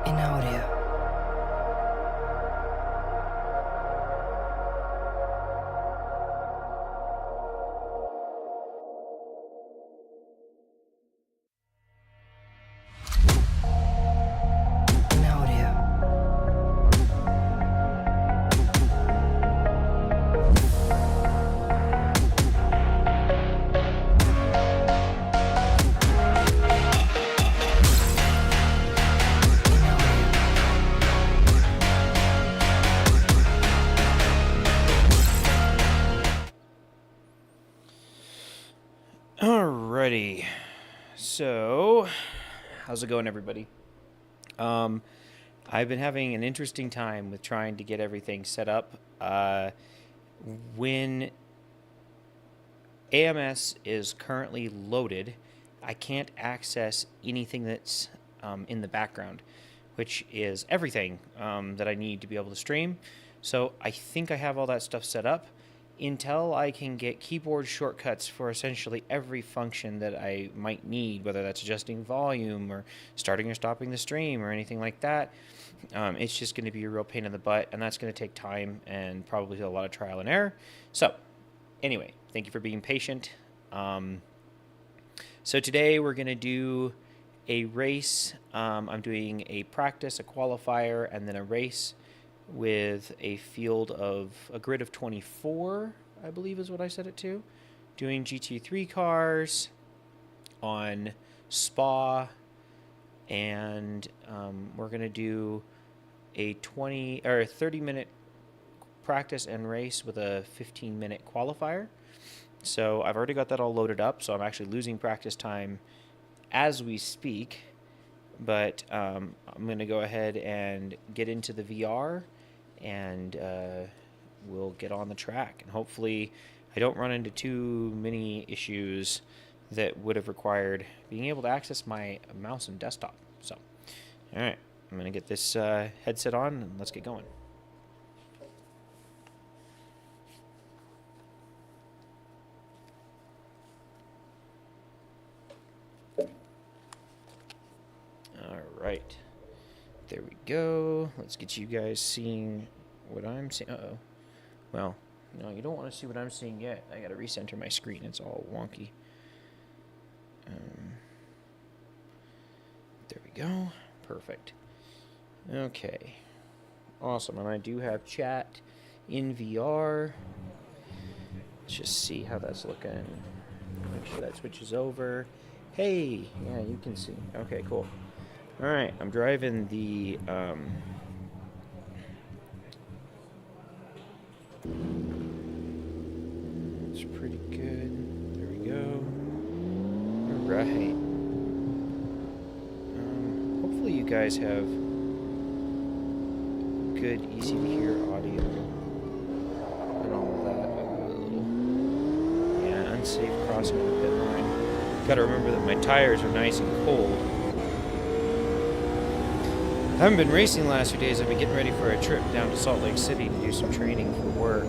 in audio. In audio. Alrighty, so how's it going, everybody? I've been having an interesting time with trying to get everything set up. When AMS is currently loaded, I can't access anything that's in the background, which is everything that I need to be able to stream. So I think I have all that stuff set up until I can get keyboard shortcuts for essentially every function that I might need, whether that's adjusting volume or starting or stopping the stream or anything like that. It's just going to be a real pain in the butt, and that's going to take time and probably a lot of trial and error. So anyway, thank you for being patient. So today we're going to do a race. I'm doing a practice, a qualifier, and then a race with a field of a grid of 24, I believe is what I set it to. Doing GT3 cars on Spa, and we're going to do a 30-minute practice and race with a 15-minute qualifier. So I've already got that all loaded up, so I'm actually losing practice time as we speak. But I'm going to go ahead and get into the VR, and we'll get on the track. And hopefully I don't run into too many issues that would have required being able to access my mouse and desktop. So, all right, I'm going to get this headset on, and let's get going. All right, there we go. Let's get you guys seeing what I'm seeing. Uh-oh. Well, no, you don't want to see what I'm seeing yet. I got to recenter my screen. It's all wonky. There we go. Perfect. Okay. Awesome. And I do have chat in VR. Let's just see how that's looking. Make sure that switches over. Hey, yeah, you can see. Okay, cool. All right, I'm driving the it's pretty good. There we go. All right. Hopefully you guys have good, easy to hear audio and all of that. Yeah, unsafe crossing of the pit line. Got to remember that my tires are nice and cold. I haven't been racing the last few days. I've been getting ready for a trip down to Salt Lake City to do some training for work,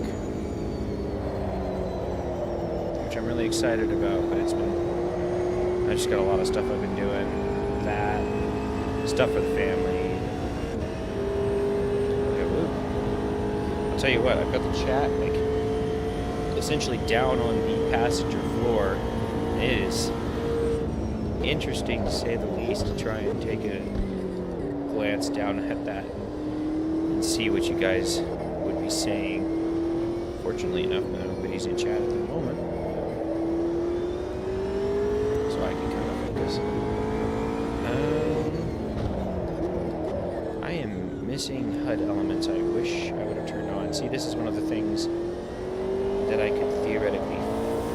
which I'm really excited about, but I just got a lot of stuff I've been doing, that, stuff for the family. I'll tell you what, I've got the chat, essentially down on the passenger floor. It is interesting, to say the least, to try and take a glance down at that and see what you guys would be saying. Fortunately enough, nobody's in chat at the moment, so I can kind of focus. I am missing HUD elements. I wish I would have turned on. See, this is one of the things that I could theoretically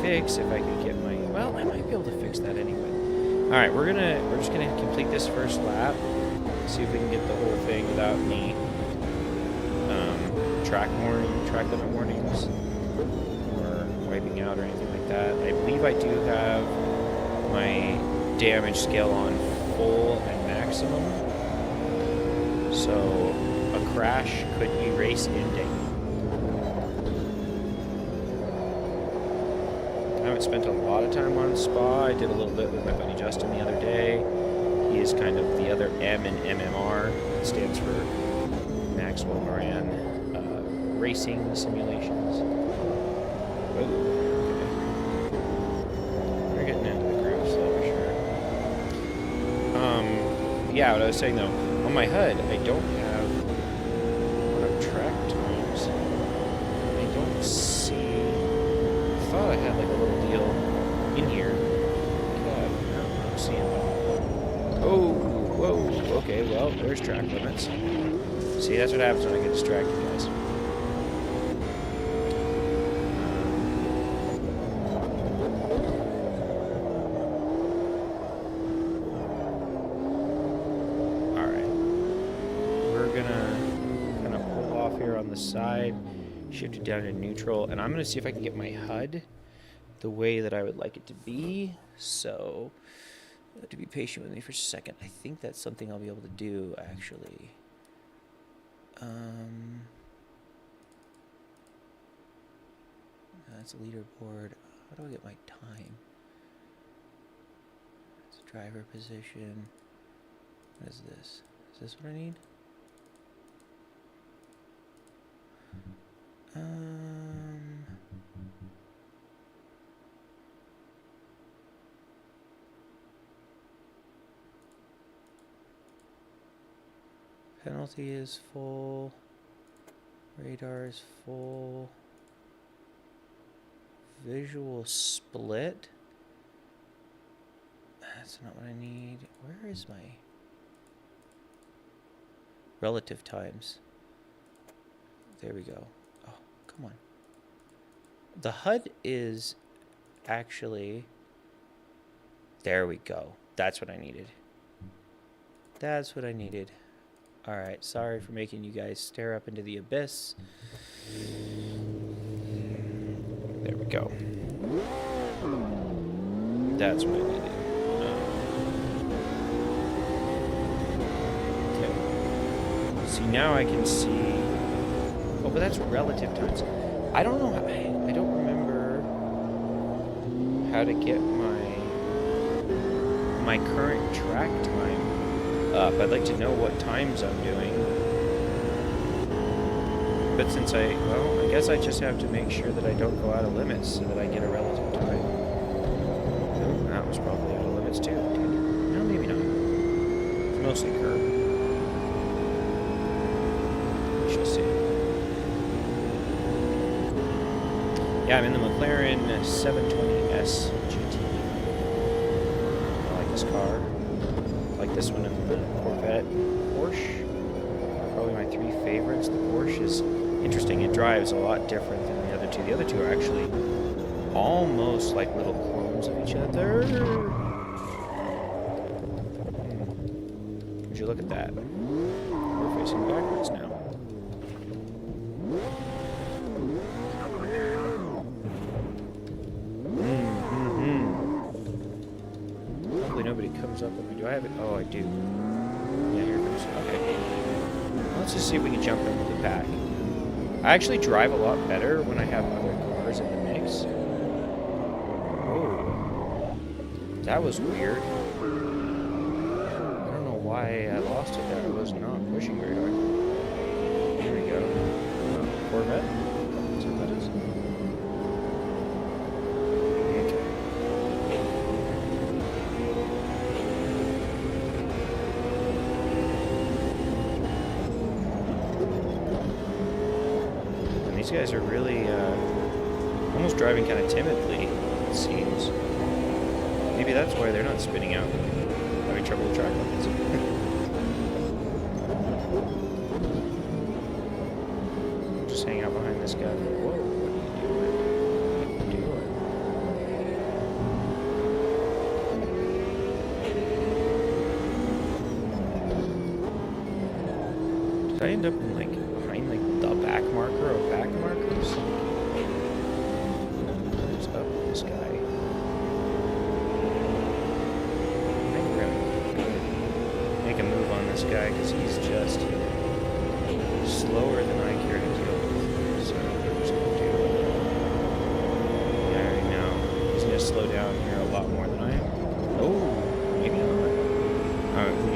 fix if I could get my... Well, I might be able to fix that anyway. All right, we're just gonna complete this first lap. See if we can get the whole thing without any track limit warnings or wiping out or anything like that. I believe I do have my damage scale on full and maximum, so a crash could be race ending. I haven't spent a lot of time on Spa. I did a little bit with my buddy Justin the other day. is kind of the other M in MMR. It stands for Maxwell Moran Racing Simulations. Oh, okay. We're getting into the groove, so for sure. Yeah, what I was saying though, on my HUD, I don't have track times. I don't see. I thought I had like a little deal in here. God, no, I'm seeing it. Oh, whoa. Okay, well, there's track limits. See, that's what happens when I get distracted, guys. The side, shift it down to neutral, and I'm going to see if I can get my HUD the way that I would like it to be. So, to be patient with me for a second. I think that's something I'll be able to do, actually. That's a leaderboard. How do I get my time? It's driver position. What is this? Is this what I need? Penalty is full. Radar is full. Visual split. That's not what I need. Where is my relative times? There we go. Oh, come on. The HUD is actually... There we go. That's what I needed. That's what I needed. Alright, sorry for making you guys stare up into the abyss. There we go. That's what I needed. Okay. See, now I can see... Oh, but that's relative times. I don't know how... I don't remember how to get my current track time up. I'd like to know what times I'm doing. But since I guess I just have to make sure that I don't go out of limits so that I get a relative time. Oh, that was probably out of limits too. No, maybe not. It's mostly curb. We shall see. Yeah, I'm in the McLaren 720S GT. I like this car. I like this one and the Corvette. Porsche are probably my three favorites. The Porsche is interesting. It drives a lot different than the other two. The other two are actually almost like little clones of each other. Would you look at that? We're facing backwards now. Hopefully nobody comes up with me. Do I have it? Oh, I do. Yeah, here it comes. Okay. Well, let's just see if we can jump into the pack. I actually drive a lot better when I have other cars in the mix. Oh. That was weird. I don't know why I lost it there. I was not pushing very hard. Here we go. Corvette? Is that what that is? These guys are really almost driving kind of timidly, it seems. Maybe that's why they're not spinning out. Having trouble with track limits. Just hang out behind this guy. Whoa, what are you doing? Did I end up in like behind like the back marker or back markers? What's up with this guy? I think we're gonna make a move on this guy because he's just slower than I care to deal with. So we're just gonna do it. Yeah, I already know. He's gonna slow down here a lot more than I am. Oh, maybe not.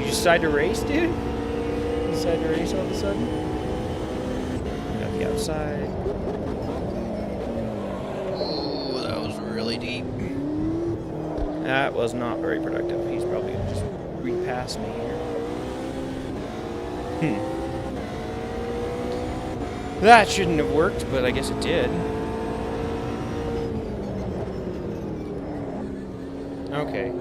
you decide to race, dude? You decide to race all of a sudden? Got the outside. Oh, that was really deep. That was not very productive. He's probably gonna just repass me here. That shouldn't have worked, but I guess it did. Okay.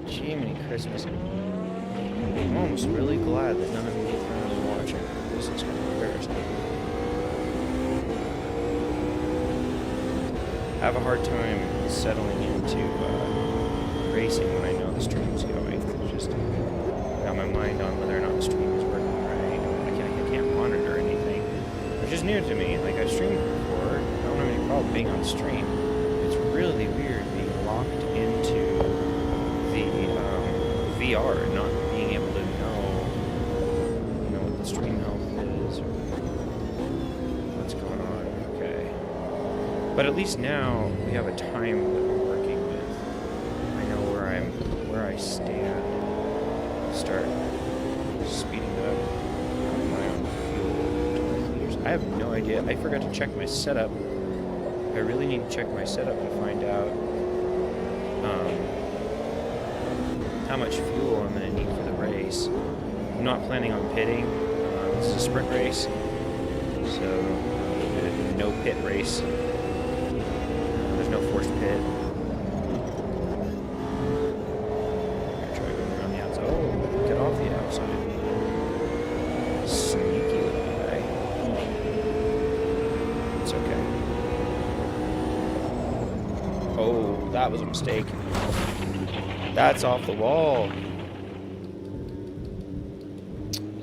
Jiminy Christmas. I'm almost really glad that none of you are watching. This is kind of embarrassing. I have a hard time settling into racing when I know the stream's going. It's just got my mind on whether or not the stream is working right. I can't monitor anything, which is new to me. Like, I've streamed before. I don't have any problem being on stream. It's really weird being locked into the VR and not being able to know, what the stream health is or what's going on. Okay. But at least now we have a time that we're working with. I know where I stand. Start speeding it up. How am I on fuel? 20 liters. I have no idea. I forgot to check my setup. I really need to check my setup to find out how much fuel I'm going to need for the race. I'm not planning on pitting. This is a sprint race, so no pit race. There's no forced pit. I'm gonna try going around the outside. Oh, get off the outside. Sneaky little guy. It's okay. Oh, that was a mistake. That's off the wall.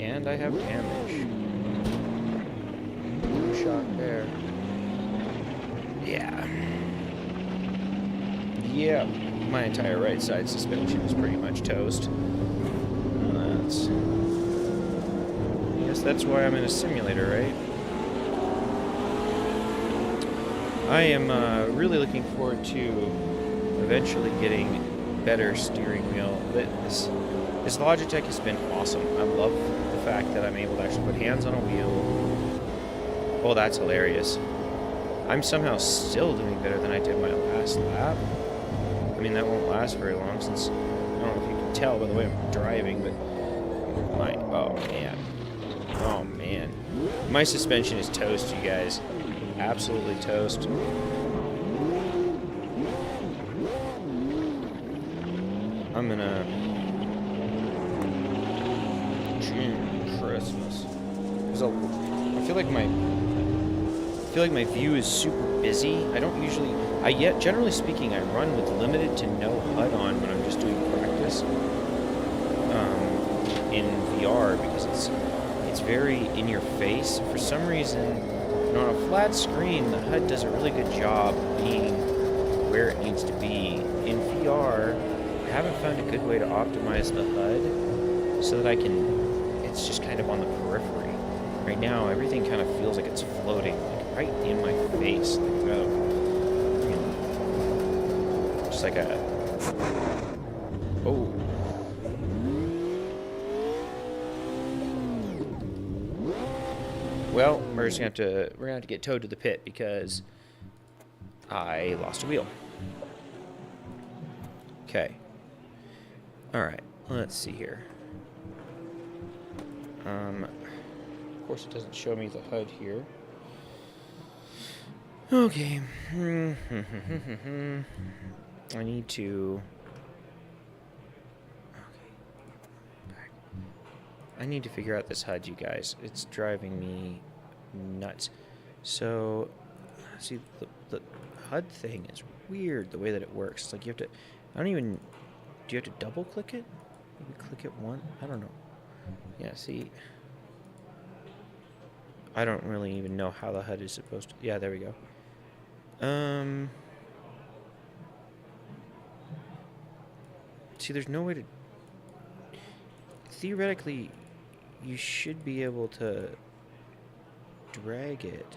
And I have damage. Shot there. Yeah. Yeah. My entire right side suspension is pretty much toast. I guess that's why I'm in a simulator, right? I am really looking forward to eventually getting better steering wheel. This Logitech has been awesome. I love the fact that I'm able to actually put hands on a wheel. Oh, that's hilarious. I'm somehow still doing better than I did my last lap. I mean, that won't last very long since, I don't know if you can tell by the way I'm driving, but oh man. My suspension is toast, you guys. Absolutely toast. I'm gonna... June Christmas. I feel like my view is super busy. I don't usually... generally speaking, I run with limited to no HUD on when I'm just doing practice in VR because it's very in your face. For some reason, on a flat screen, the HUD does a really good job being where it needs to be. In VR, I haven't found a good way to optimize the HUD so that it's just kind of on the periphery. Right now, everything kind of feels like it's floating, like right in my face. Just like a... Oh. Well, we're gonna have to get towed to the pit because I lost a wheel. Okay. Alright, let's see here. Of course it doesn't show me the HUD here. Okay. I need to... I need to figure out this HUD, you guys. It's driving me nuts. So, see, the HUD thing is weird, the way that it works. It's like you have to... do you have to double click it? Maybe click it once? I don't know. Yeah, see... I don't really even know how the HUD is supposed to... Yeah, there we go. See, there's no way to... Theoretically, you should be able to drag it.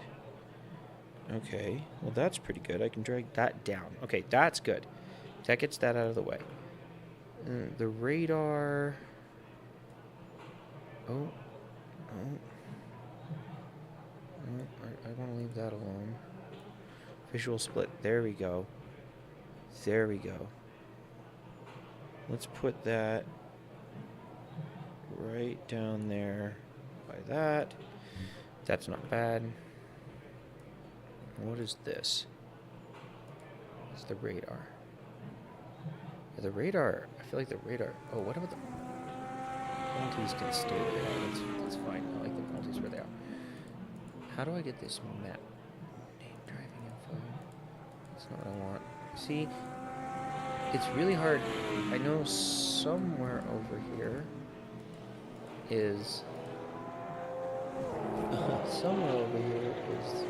Okay, well that's pretty good. I can drag that down. Okay, that's good. That gets that out of the way. The radar. Oh. I want to leave that alone. Visual split. There we go. There we go. Let's put that right down there by that. That's not bad. What is this? It's the radar. Yeah, the radar. I feel like the radar. Oh, what about the penalties can stay there? That's fine. I like the penalties where they are. How do I get this map? Name, driving info. That's not what I want. See, it's really hard. I know somewhere over here is somewhere over here is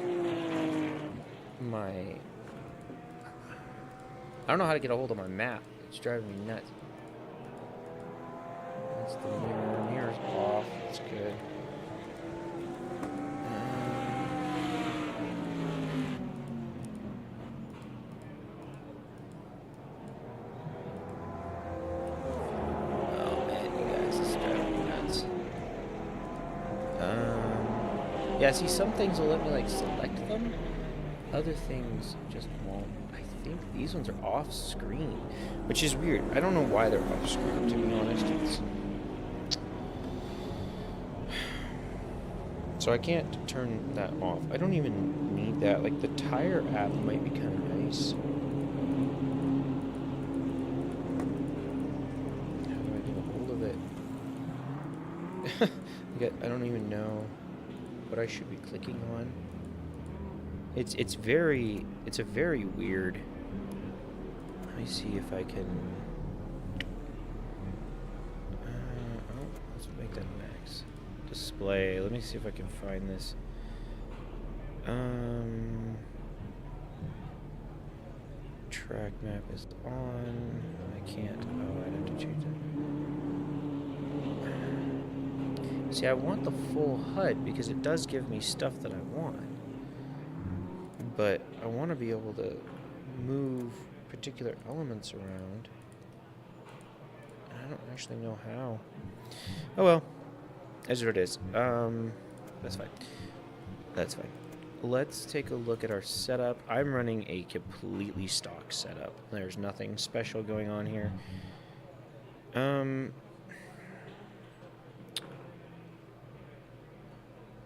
my. I don't know how to get a hold of my map. It's driving me nuts. That's the mirror. Mirror's off. That's good. Yeah, see, some things will let me, like, select them. Other things just won't. I think these ones are off screen, which is weird. I don't know why they're off screen, to be honest. So I can't turn that off. I don't even need that. Like, the tire app might be kind of nice. How do I get a hold of it? I don't even know what I should be clicking on. It's a very weird. Let me see if I can. Oh, let's make that max display. Let me see if I can find this. Track map is on. I can't. Oh, I'd have to change it. See, I want the full HUD because it does give me stuff that I want. But I want to be able to move particular elements around. I don't actually know how. Oh well. As it is. That's fine. That's fine. Let's take a look at our setup. I'm running a completely stock setup. There's nothing special going on here.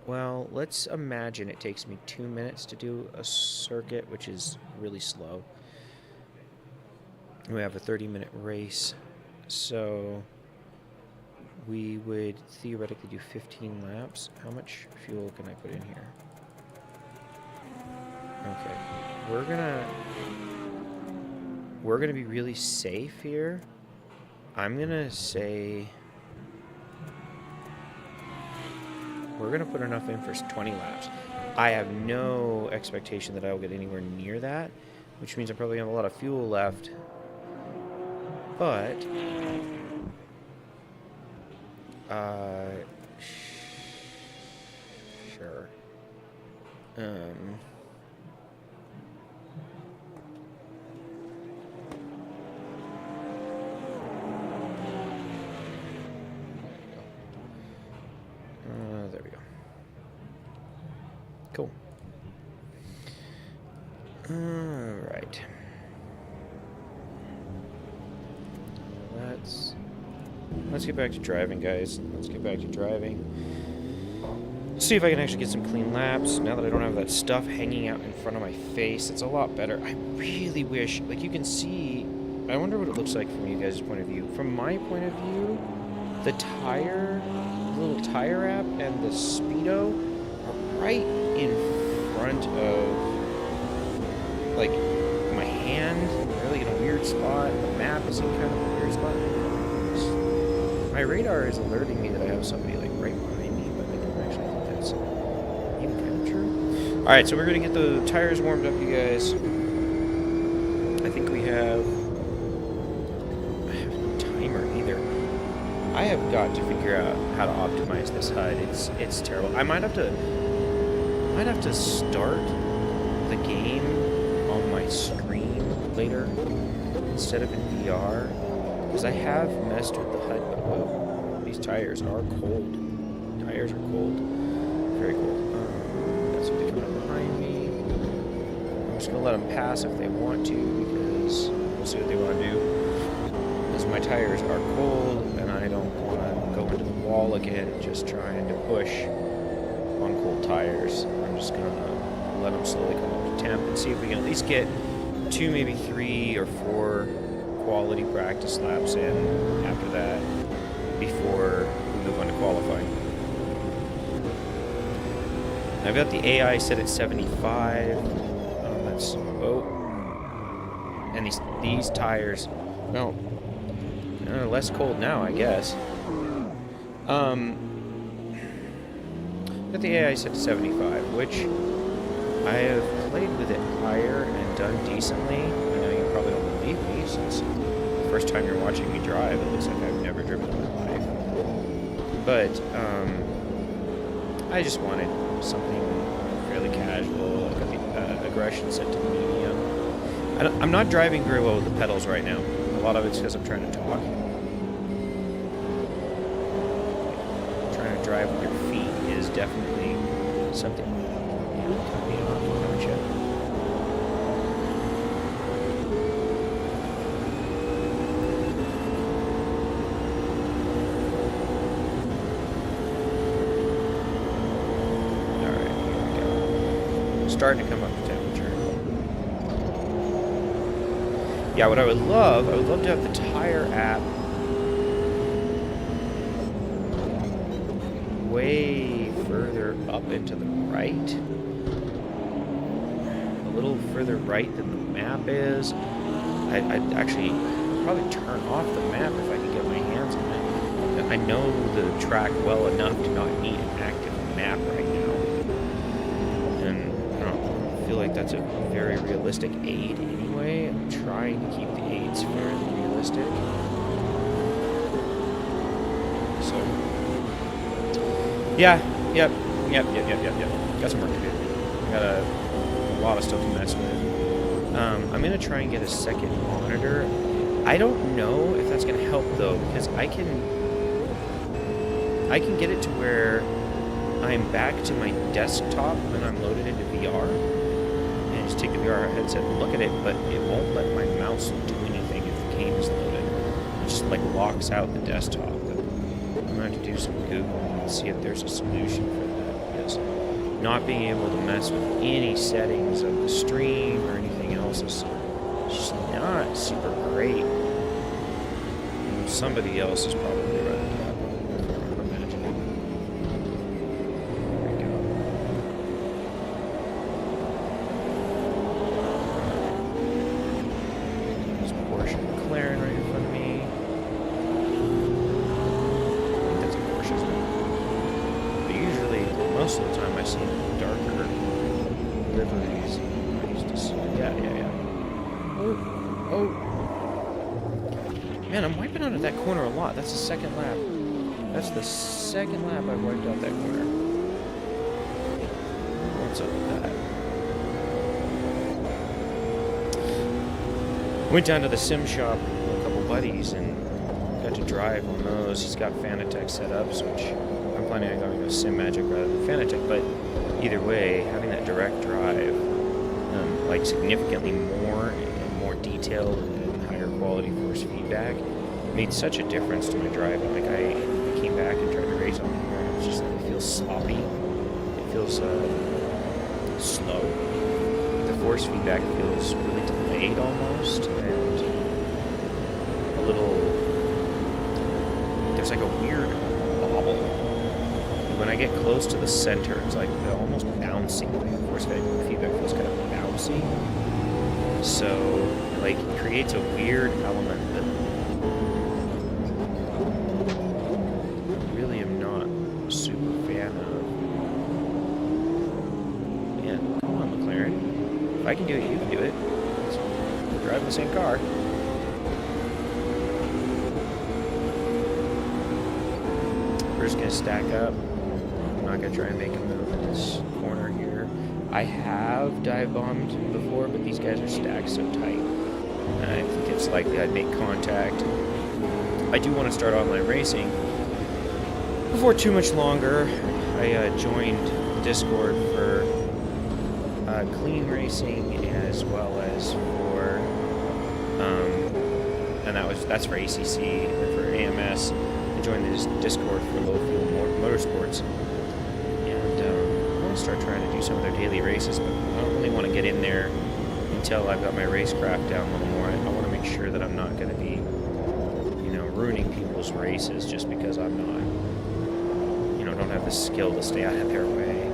Well, let's imagine it takes me 2 minutes to do a circuit, which is really slow. We have a 30-minute race, so we would theoretically do 15 laps. How much fuel can I put in here? Okay, we're gonna be really safe here. I'm gonna say we're going to put enough in for 20 laps. I have no expectation that I will get anywhere near that, which means I probably have a lot of fuel left. But sure. There we go. Cool. All right. Let's get back to driving, guys. Let's get back to driving. See if I can actually get some clean laps. Now that I don't have that stuff hanging out in front of my face, it's a lot better. I really wish, like you can see, I wonder what it looks like from you guys' point of view. From my point of view, the little tire app and the speedo are right in front of, like, my hand, really in a weird spot. The map is in kind of a weird spot. My radar is alerting me that I have somebody, like, right behind me, but I don't actually think that's even kind of true. Alright, so we're going to get the tires warmed up, you guys. I think we have... I have no timer either. I have got to figure out how to optimize this HUD. It's terrible. I might have to start the game on my screen later instead of in VR, because I have messed with the HUD, but whoa, these tires are cold. Tires are cold. Very cold. Got somebody coming up behind me. I'm just going to let them pass if they want to, because we'll see what they want to do. Because my tires are cold, and I don't want to go into the wall again just trying to push on cold tires. I'm just going to let them slowly come up to temp and see if we can at least get 2, maybe 3 or 4 quality practice laps in after that before we move on to qualifying. I've got the AI set at 75. That's and these tires, well, less cold now, I guess. Got the AI set to 75, which I have played with it higher and done decently. I know you probably don't believe me, since the first time you're watching me drive, it looks like I've never driven in my life. But I just wanted something fairly casual. I got the aggression set to medium. I'm not driving very well with the pedals right now. A lot of it's because I'm trying to talk. Trying to drive with your feet is definitely something. Cut me off, don't you? Alright, here we go. Starting to come up to temperature. Yeah, what I would love to have the tire app way further up into the right. A little further right than the map is. I'd actually probably turn off the map if I could get my hands on it. I know the track well enough to not need an active map right now. And I don't feel like that's a very realistic aid anyway. I'm trying to keep the aids fairly realistic. So, yeah, yep. Got some work to do. Got a lot of stuff to mess with. I'm going to try and get a second monitor. I don't know if that's going to help, though, because I can get it to where I'm back to my desktop when I'm loaded into VR, and just take the VR headset and look at it, but it won't let my mouse do anything if the game is loaded. It just, like, locks out the desktop. But I'm going to have to do some Googling and see if there's a solution for that, because not being able to mess with any settings of the stream or anything else is just not super great. Somebody else is probably running that one, I'm imagining. There we go. There's a Porsche McLaren right in front of me. I think that's a Porsche, isn't it? But usually, most of the time, I see darker liveries. I used to see. Yeah. Oh. Man, I'm wiping out at that corner a lot. That's the second lap. That's the second lap I've wiped out that corner. What's up with that? Went down to the sim shop with a couple buddies and got to drive on those. He's got Fanatec set up, which I'm planning on going with Sim Magic rather than Fanatec. But either way, having that direct drive, like significantly more and more detailed and higher quality force feedback, made such a difference to my driving. Like I came back and tried to race on here, and it's just like, it feels sloppy. It feels slow. The force feedback feels really delayed almost, and a little. There's like a weird bobble. When I get close to the center, it's like almost bouncy. The force feedback feels kind of bouncy. So, like, it creates a weird element that I really am not super fan of. Man, come on, McLaren. If I can do it, you can do it. We're driving the same car. We're just going to stack up. I'm not going to try and make a move in this corner here. I have dive bombed before, but these guys are stacked so tight. And I think it's likely I'd make contact I do want to start online racing before too much longer. I joined Discord for clean racing as well as for and that's for ACC or for AMS. I joined this Discord for low fuel motorsports, and I want to start trying to do some of their daily races, but I don't really want to get in there until I've got my racecraft down a little more. I want to make sure that I'm not going to be, ruining people's races just because I'm not, don't have the skill to stay out of their way.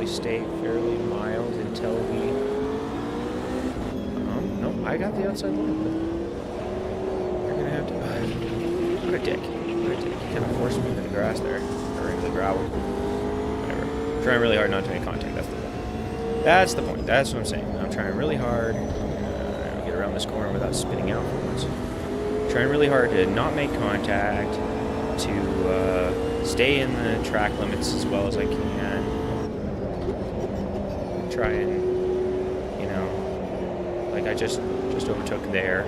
Stay fairly mild until we... no, I got the outside line, but you're gonna have to... what a dick. What a dick. You kind of forced me into the grass there, or into the gravel. Whatever. I'm trying really hard not to make contact, that's the point. That's the point, that's what I'm saying. I'm trying really hard to get around this corner without spinning out for once. I'm trying really hard to not make contact, to stay in the track limits as well as I can. Try and, like I just overtook there,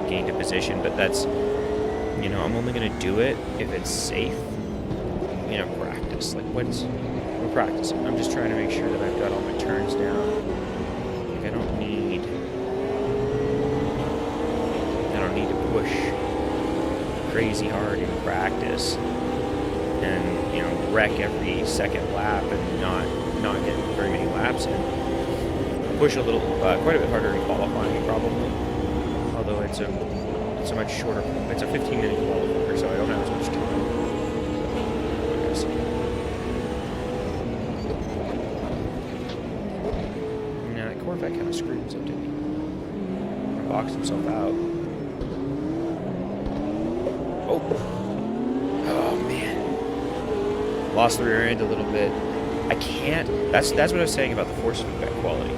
gained a position, but that's, I'm only going to do it if it's safe, practice. Like, we're practicing. I'm just trying to make sure that I've got all my turns down. Like, I don't need to push crazy hard in practice and, wreck every second lap and not get very many laps in. Push a little, quite a bit harder in qualifying probably. Although it's a much shorter, it's a 15-minute qualifier, so I don't have as much time. Yeah, that Corvette kind of screwed himself, didn't he? Boxed himself out. Oh man. Lost the rear end a little bit. I can't. That's what I was saying about the force feedback quality.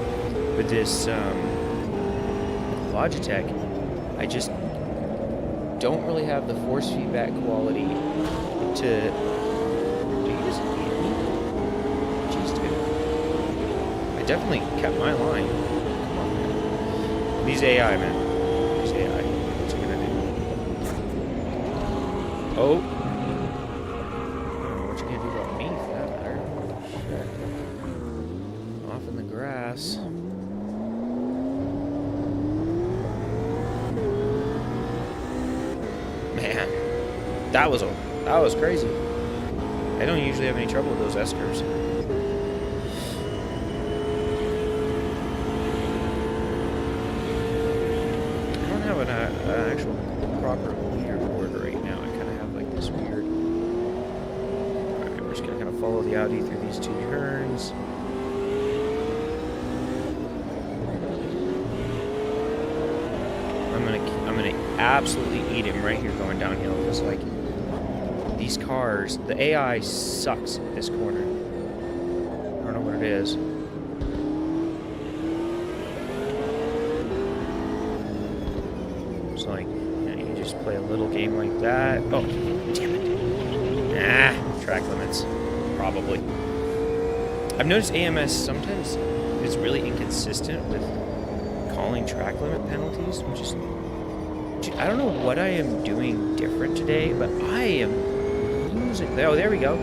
With this Logitech, I just don't really have the force feedback quality to. Do you just hit me? Jeez, dude. I definitely kept my line. Come on, man. These AI, man. These AI. What's it gonna do? Oh. Man, that was crazy. I don't usually have any trouble with those S-curves. I don't have an actual proper leaderboard right now. I kind of have like this weird... Alright, we're just going to kind of follow the Audi through these two turns. I'm gonna absolutely eat him right here going downhill, because like these cars, the AI sucks at this corner. I don't know what it is. It's like, you just play a little game like that. Oh, damn it. Nah, track limits, probably. I've noticed AMS sometimes is really inconsistent with calling track limit penalties, which is... I don't know what I am doing different today, but I am losing... Oh, there we go.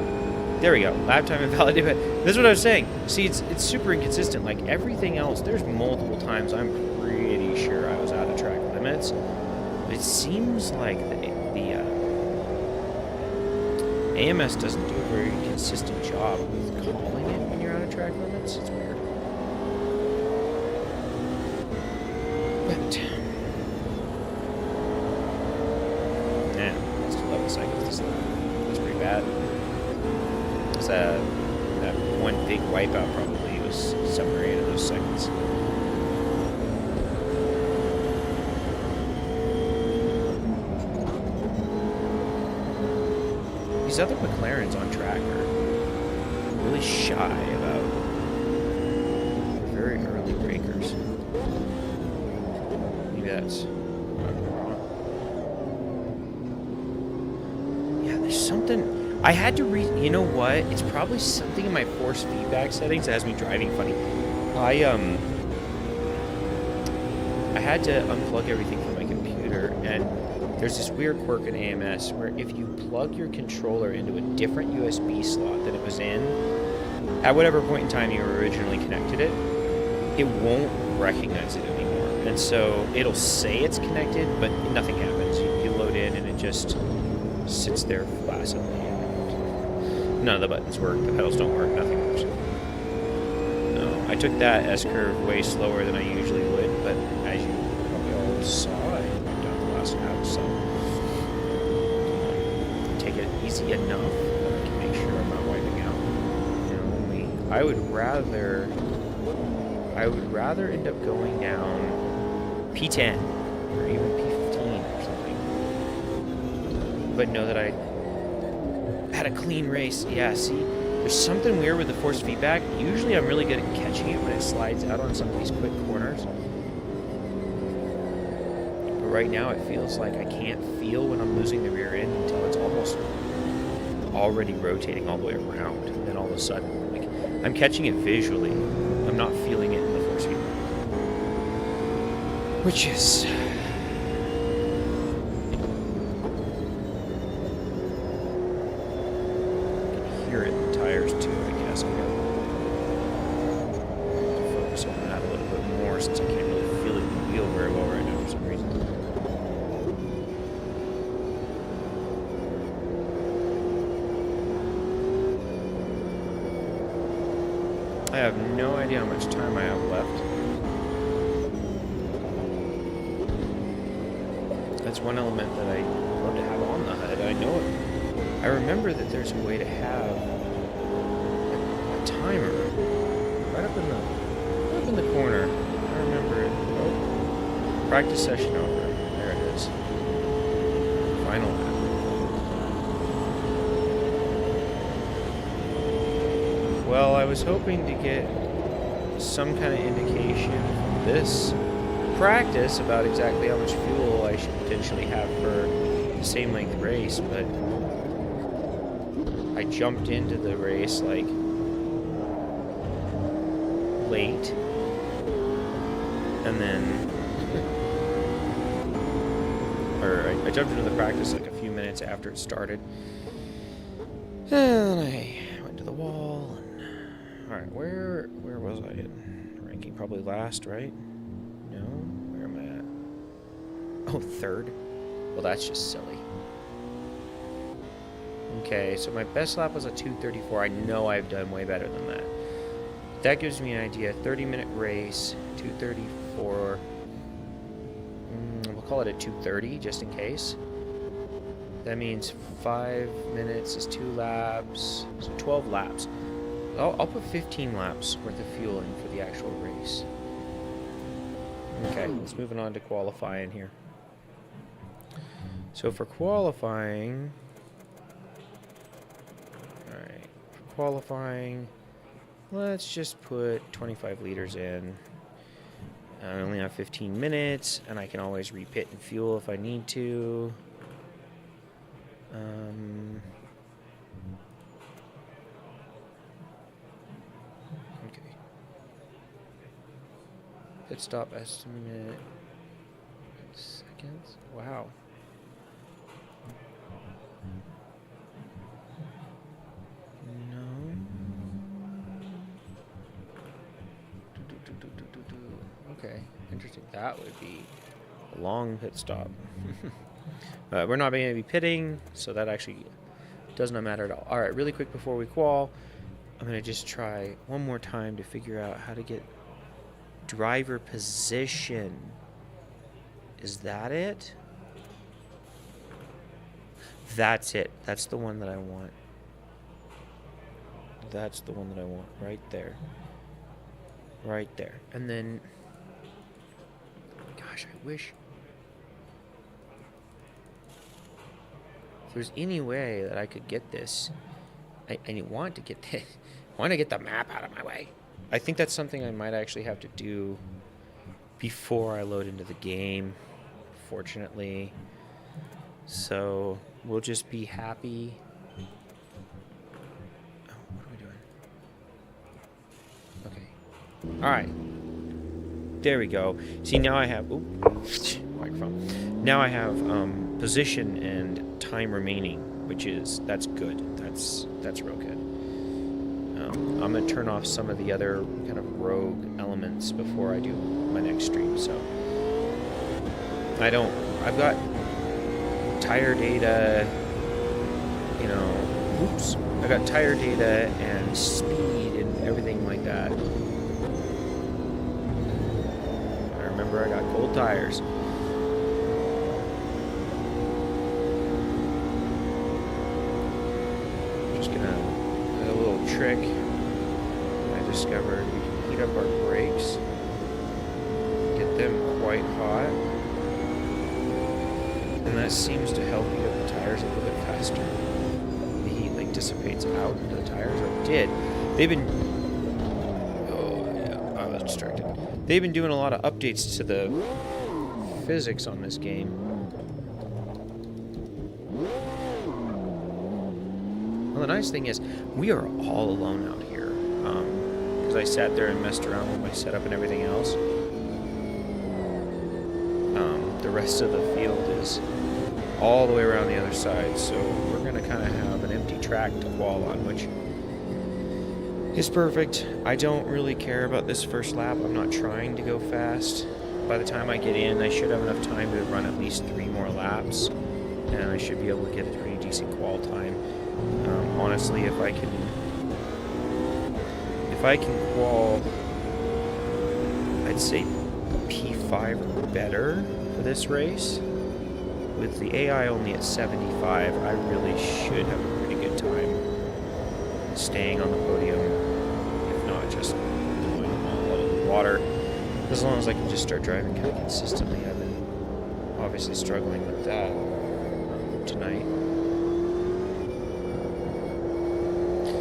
There we go. Lap time invalidated. This is what I was saying. See, it's super inconsistent. Like everything else, there's multiple times I'm pretty sure I was out of track limits. But it seems like the AMS doesn't do a very consistent job with calling it when you're out of track limits. It's weird. But... seconds. That's pretty bad. It's that one big wipeout probably was 7 or 8 of those seconds. These other McLarens on track are really shy about very early breakers. Maybe that's... There's something I had to you know what? It's probably something in my force feedback settings that has me driving funny. I had to unplug everything from my computer, and there's this weird quirk in AMS where if you plug your controller into a different USB slot than it was in, at whatever point in time you originally connected it, it won't recognize it anymore. And so it'll say it's connected, but nothing happens. You load in and it just sits there placidly. None of the buttons work, the pedals don't work, nothing works. No, I took that S-curve way slower than I usually would, but as you probably all saw, I went down the last lap, so take it easy enough that I can make sure I'm not wiping out. I would rather end up going down P10 or even P15 or something, but know that I had a clean race. Yeah, see, there's something weird with the force feedback. Usually I'm really good at catching it when it slides out on some of these quick corners, but right now it feels like I can't feel when I'm losing the rear end until it's almost already rotating all the way around, and then all of a sudden, like, I'm catching it visually. I'm not feeling it in the force feedback, which is hear it in the tires too, I guess. I'm gonna focus on that a little bit more since I can't really feel it in the wheel very well right now for some reason. I have no idea how much time I have left. That's one element that I love to have on the HUD. I know it. I remember that there's a way to have a timer right up in the corner. I remember it. Oh, practice session over. There it is. Final lap. Well, I was hoping to get some kind of indication from this practice about exactly how much fuel I should potentially have for the same length race, but I jumped into the race like late, and then I jumped into the practice like a few minutes after it started, and then I went to the wall. Alright, where was I in ranking? Probably last, right? No? Where am I at? Oh, third? Well, that's just silly. Okay, so my best lap was a 2:34. I know I've done way better than that. That gives me an idea. 30-minute race, 2:34. We'll call it a 2:30 just in case. That means 5 minutes is 2 laps, so 12 laps. I'll put 15 laps worth of fuel in for the actual race. Okay, let's move on to qualifying here. So for qualifying, alright, for qualifying, let's just put 25 liters in. I only have 15 minutes, and I can always repit and fuel if I need to. Okay. Pit stop estimate seconds. Wow. No. Okay, interesting. That would be a long pit stop. We're not going to be pitting, so that actually does not matter at all. All right, really quick before we qual, I'm going to just try one more time to figure out how to get driver position. Is that it? That's it. That's the one that I want. That's the one that I want. Right there. Right there. And then, gosh, I wish if there's any way that I could get this. I want to get this. I want to get the map out of my way. I think that's something I might actually have to do before I load into the game, fortunately. So we'll just be happy All right. There we go. See, now I have... microphone. Now I have position and time remaining, which is... That's good. That's real good. I'm going to turn off some of the other kind of rogue elements before I do my next stream, so... I've got tire data, you know... Oops. I got tire data and speed and everything like that. Remember, I got cold tires. Just gonna a little trick I discovered. We can heat up our brakes, get them quite hot, and that seems to help heat up the tires a little bit faster. The heat like dissipates out into the tires, or it did. They've been... Oh yeah, I was distracted. They've been doing a lot of updates to the physics on this game. Well, the nice thing is, we are all alone out here. Because I sat there and messed around with my setup and everything else. The rest of the field is all the way around the other side, so we're going to kind of have an empty track to qual on, which... It's perfect. I don't really care about this first lap. I'm not trying to go fast. By the time I get in, I should have enough time to run at least 3 more laps, and I should be able to get a pretty decent qual time. Honestly, if I can qual, I'd say P5 or better for this race. With the AI only at 75, I really should have a pretty good time staying on the podium, if not just blowing them all out of the water. As long as I can just start driving kind of consistently. I've been obviously struggling with that tonight.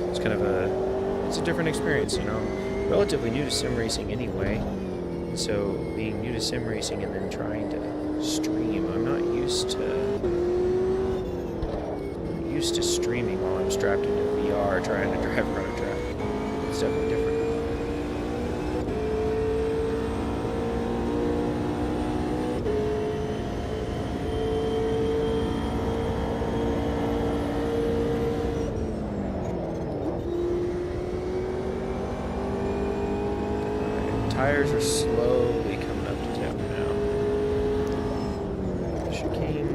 It's kind of it's a different experience, you know. Relatively new to sim racing anyway. So being new to sim racing and then trying to stream, I'm not used to streaming while I'm strapped into VR trying to drive around a track. It's definitely different. Tires are slowly coming up to town now. Chicane.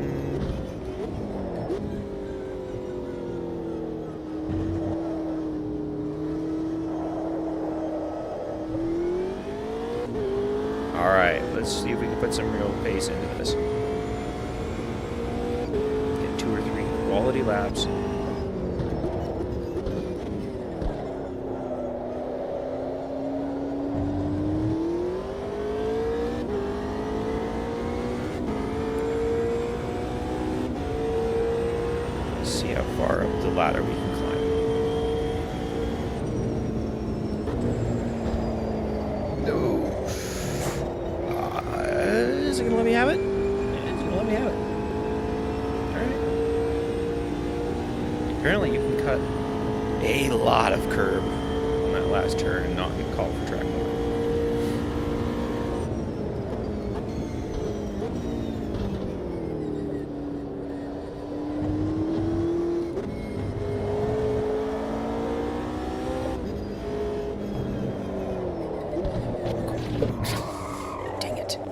Alright, let's see if we can put some real pace into this. Get 2 or 3 quality laps. See how far up the ladder we can climb. No. Is it gonna let me have it? It's gonna let me have it. Alright. Apparently you can cut a lot of curb on that last turn and not get called for track limit. Dang it. I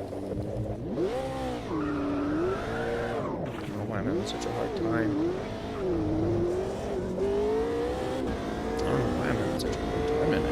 don't know why I'm having such a hard time. I don't know why I'm having such a hard time in it.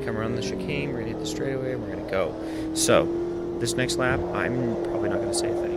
come around the chicane, we're gonna hit the straightaway, and we're gonna go. So, this next lap, I'm probably not gonna say a thing.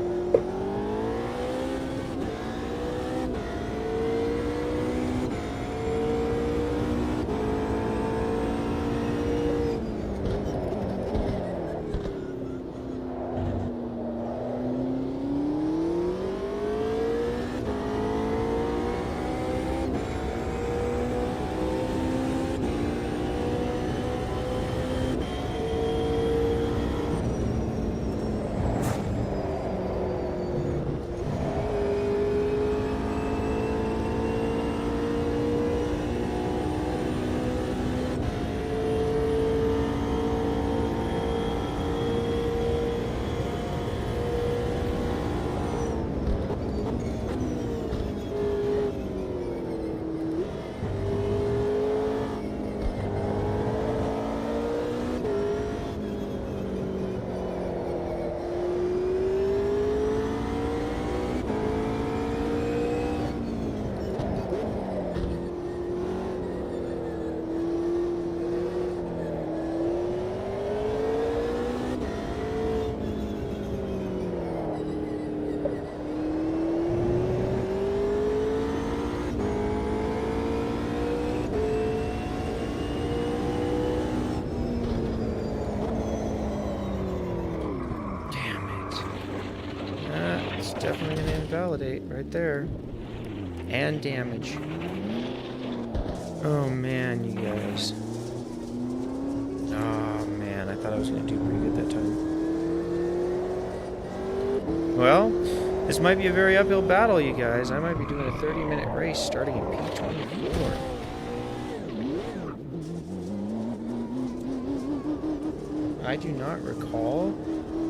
Definitely going to invalidate right there. And damage. Oh man, you guys. Oh man, I thought I was going to do pretty good that time. Well, this might be a very uphill battle, you guys. I might be doing a 30-minute race starting in P24. I do not recall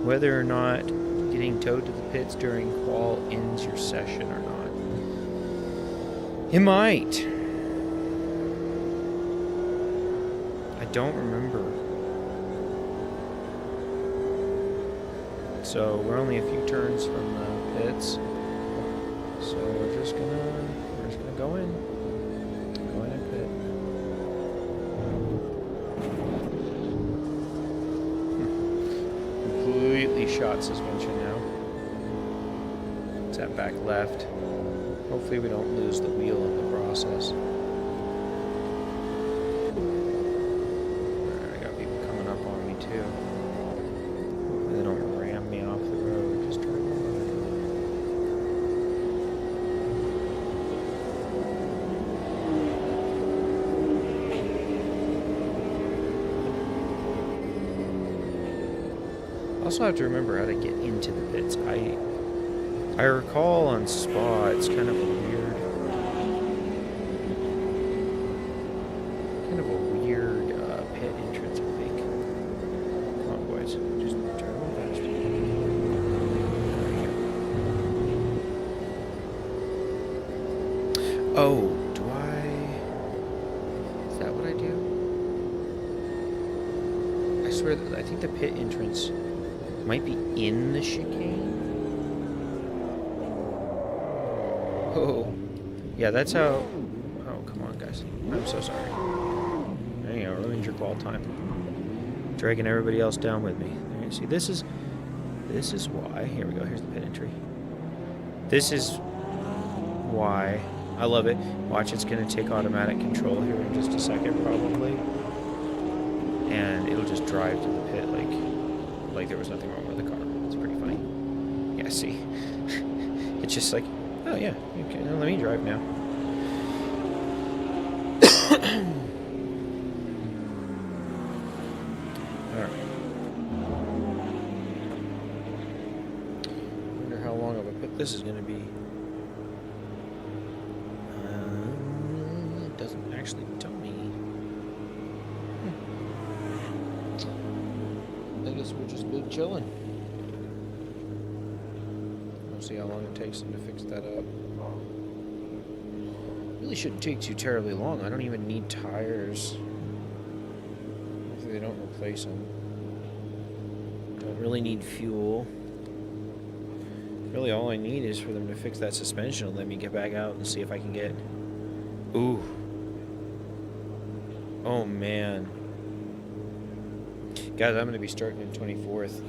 whether or not getting towed to the pits during qual ends your session or not. It might. I don't remember. So we're only a few turns from the pits. So we're just gonna go in. Go in and pit. Completely shot suspension now. It's at back left. Hopefully we don't lose the wheel in the process. Alright, I got people coming up on me too. Hopefully they don't ram me off the road. Just try to also have to remember how to get into the pits. I recall on Spa, it's kind of a weird pit entrance, I think. Come on, boys, just turn real fast. There you go. Oh, is that what I do? I swear that I think the pit entrance might be in the chicane. Oh, yeah, that's how. Oh, come on, guys. I'm so sorry. There you go, ruined your qual time. Dragging everybody else down with me. There you see, this is why. Here we go. Here's the pit entry. This is why I love it. Watch, it's gonna take automatic control here in just a second, probably, and it'll just drive to the pit like there was nothing wrong with the car. It's pretty funny. Yeah, see, it's just like. Oh yeah, okay, now let me drive now. Alright. Wonder how long of a pit this is going to be. It doesn't actually tell me. I guess we'll just be chilling. See how long it takes them to fix that up. Really shouldn't take too terribly long. I don't even need tires. Hopefully they don't replace them. Don't really need fuel. Really all I need is for them to fix that suspension and let me get back out and see if I can get... Ooh. Oh man. Guys, I'm going to be starting in 24th.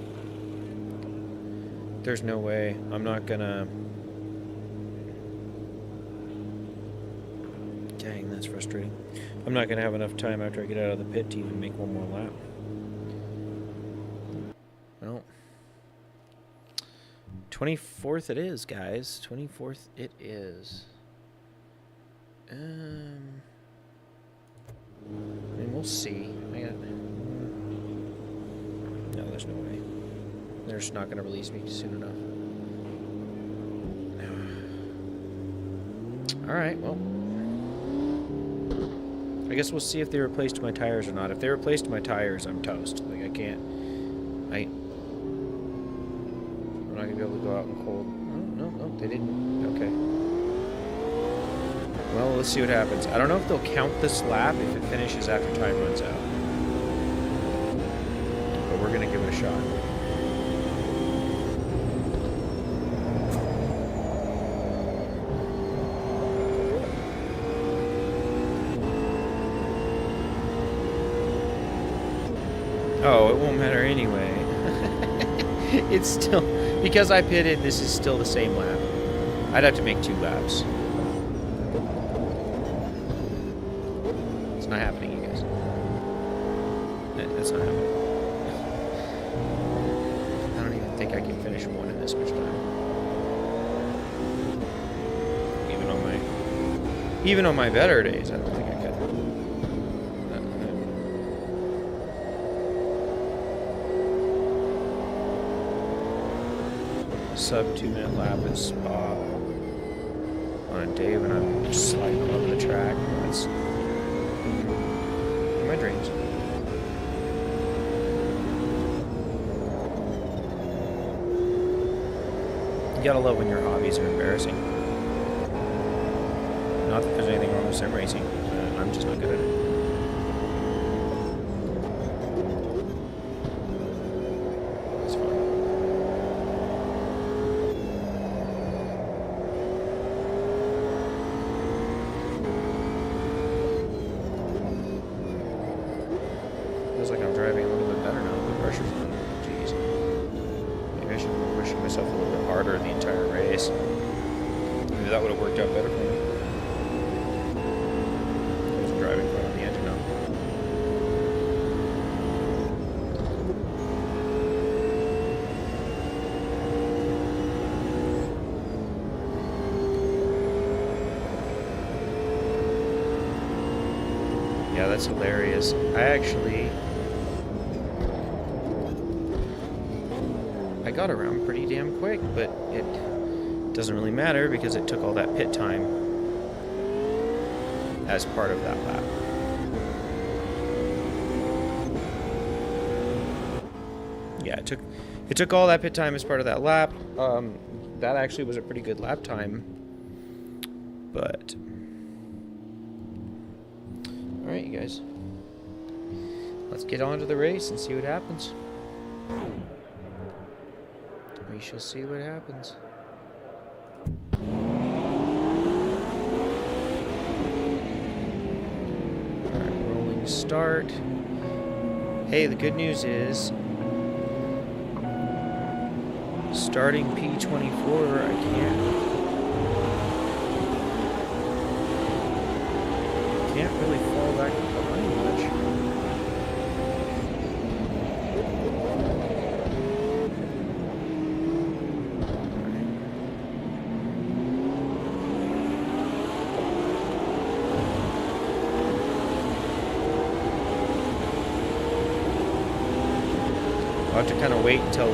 There's no way. I'm not going to... Dang, that's frustrating. I'm not going to have enough time after I get out of the pit to even make one more lap. Well, 24th it is, guys. 24th it is. I mean, we'll see. No, there's no way. They're just not going to release me soon enough. Alright, well. I guess we'll see if they replaced my tires or not. If they replaced my tires, I'm toast. Like, I can't... I'm not going to be able to go out in cold. No, they didn't. Okay. Well, let's see what happens. I don't know if they'll count this lap if it finishes after time runs out. But we're going to give it a shot. Oh, it won't matter anyway. It's still... Because I pitted, this is still the same lap. I'd have to make 2 laps. It's not happening, you guys. That's not happening. I don't even think I can finish one in this much time. Even on my better days, I don't think I could. Sub 2-minute lap at Spa on a day when I'm just sliding along the track. That's my dreams. You gotta love when your hobbies are embarrassing. Not that there's anything wrong with sim racing. I'm just not good at it. Yeah, that's hilarious. I got around pretty damn quick, but it doesn't really matter because it took all that pit time as part of that lap. Yeah, it took all that pit time as part of that lap. That actually was a pretty good lap time, but... Alright, you guys. Let's get on to the race and see what happens. We shall see what happens. Alright, rolling start. Hey, the good news is... starting P24, I can't really fall back behind much. I'll have to kind of wait until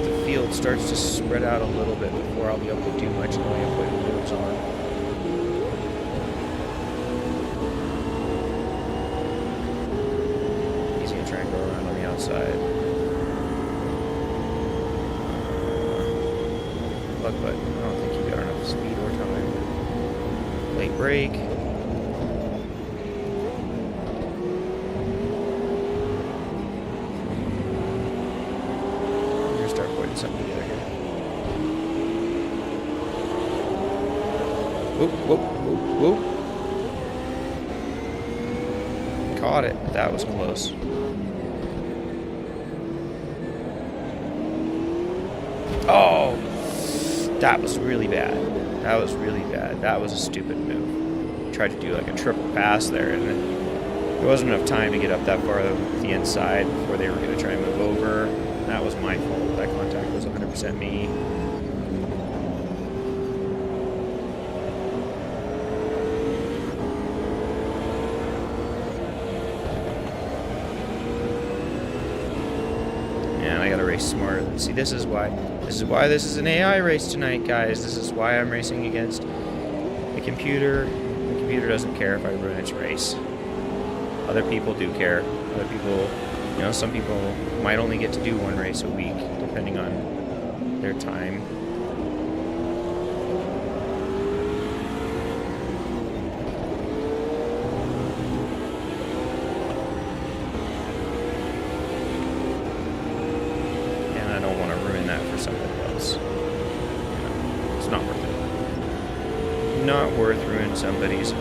the field starts to spread out a little bit before I'll be able to do much in the way of putting moves on. Outside. Luck button. I don't think you got enough speed or time. Late break. I'm gonna start putting something together here. Whoop, whoop, whoop, whoop. got it. That was close. Oh, that was really bad. That was really bad. That was a stupid move. Tried to do like a triple pass there, and there wasn't enough time to get up that far with the inside before they were going to try and move over. That was my fault. That contact was 100% me. And I got to race smarter. See, this is why this is an AI race tonight, guys. This is why I'm racing against the computer. The computer doesn't care if I ruin its race. Other people do care. Other people, you know, some people might only get to do one race a week, depending on their time. And I don't want to ruin that for somebody else. You know, it's not worth it. Not worth ruining somebody's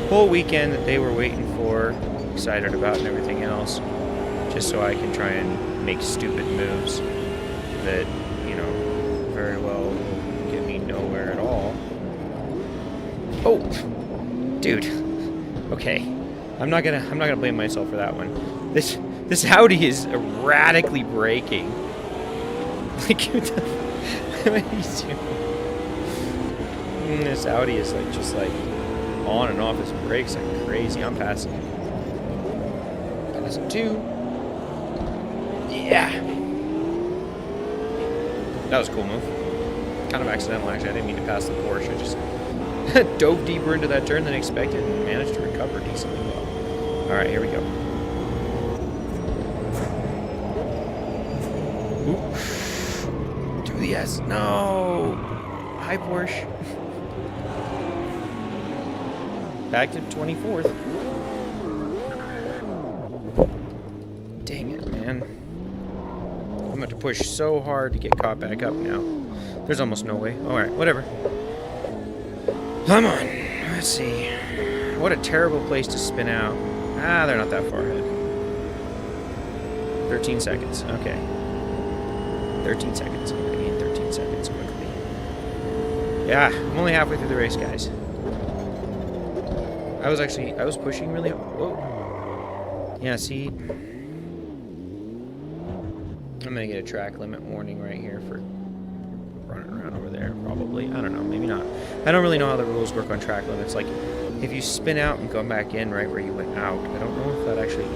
whole weekend that they were waiting for, excited about, and everything else, just so I can try and make stupid moves that, you know, very well will get me nowhere at all. Oh, dude. Okay, I'm not gonna blame myself for that one. This Audi is erratically braking. Like, what are you doing? This Audi is like just like on and off its brakes like crazy. I'm passing it. Passing two. Yeah. That was a cool move. Kind of accidental, actually. I didn't mean to pass the Porsche. I just dove deeper into that turn than expected and managed to recover decently well. Alright, here we go. Oop. To the S. No! Hi, Porsche. Back to 24th. Dang it, man. I'm going to push so hard to get caught back up now. There's almost no way. Alright, whatever. Come on. Let's see. What a terrible place to spin out. Ah, they're not that far ahead. 13 seconds. Okay. 13 seconds. I'm going to gain 13 seconds quickly. Yeah, I'm only halfway through the race, guys. I was pushing really hard. Whoa. Yeah, see? I'm gonna get a track limit warning right here for running around over there, probably. I don't know, maybe not. I don't really know how the rules work on track limits. Like, if you spin out and go back in right where you went out, I don't know if that actually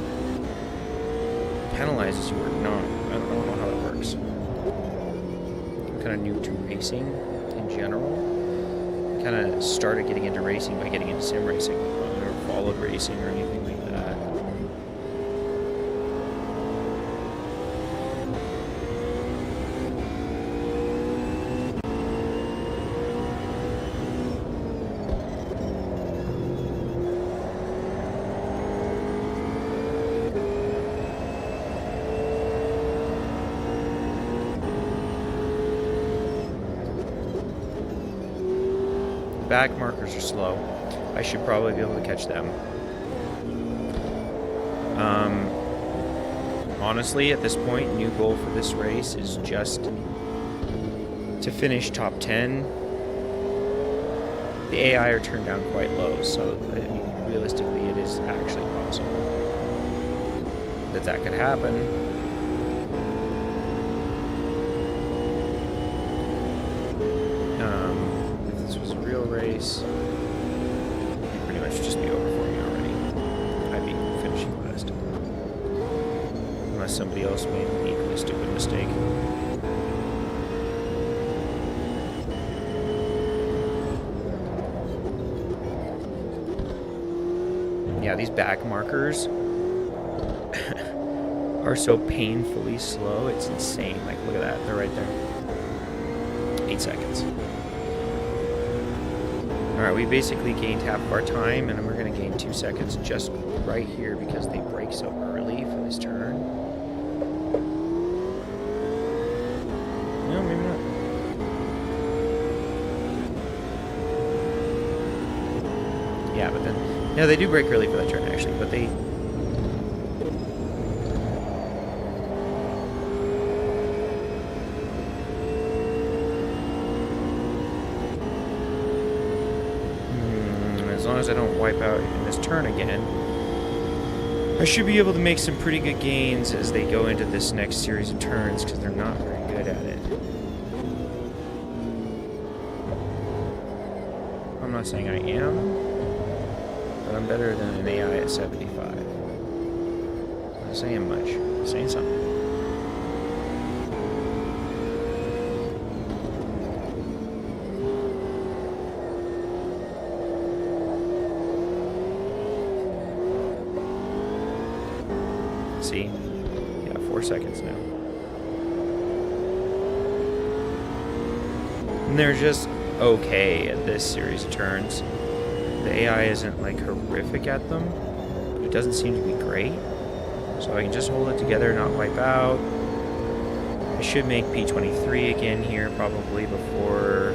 penalizes you or not. I don't know how that works. I'm kind of new to racing in general. Kind of started getting into racing by getting into sim racing. I never followed racing or anything like that. Back markers are slow. I should probably be able to catch them. Honestly, at this point, new goal for this race is just to finish top 10. The AI are turned down quite low, so I mean, realistically, it is actually possible that could happen. If this was a real race, it'd pretty much just be over for me already. I'd be finishing last. Unless somebody else made an equally stupid mistake. Yeah, these back markers are so painfully slow, it's insane. Like, look at that, they're right there. 8 seconds. Alright, we basically gained half of our time, and then we're going to gain 2 seconds just right here because they brake so early for this turn. No, maybe not. Yeah, but then... Yeah, they do brake early for that turn, actually. actually, but they... As long as I don't wipe out in this turn again, I should be able to make some pretty good gains as they go into this next series of turns, because they're not very good at it. I'm not saying I am, but I'm better than an AI at 75. Not saying much. I'm saying something. See? Yeah, 4 seconds now. And they're just okay at this series of turns. The AI isn't like horrific at them, but it doesn't seem to be great. So I can just hold it together, not wipe out. I should make P23 again here probably before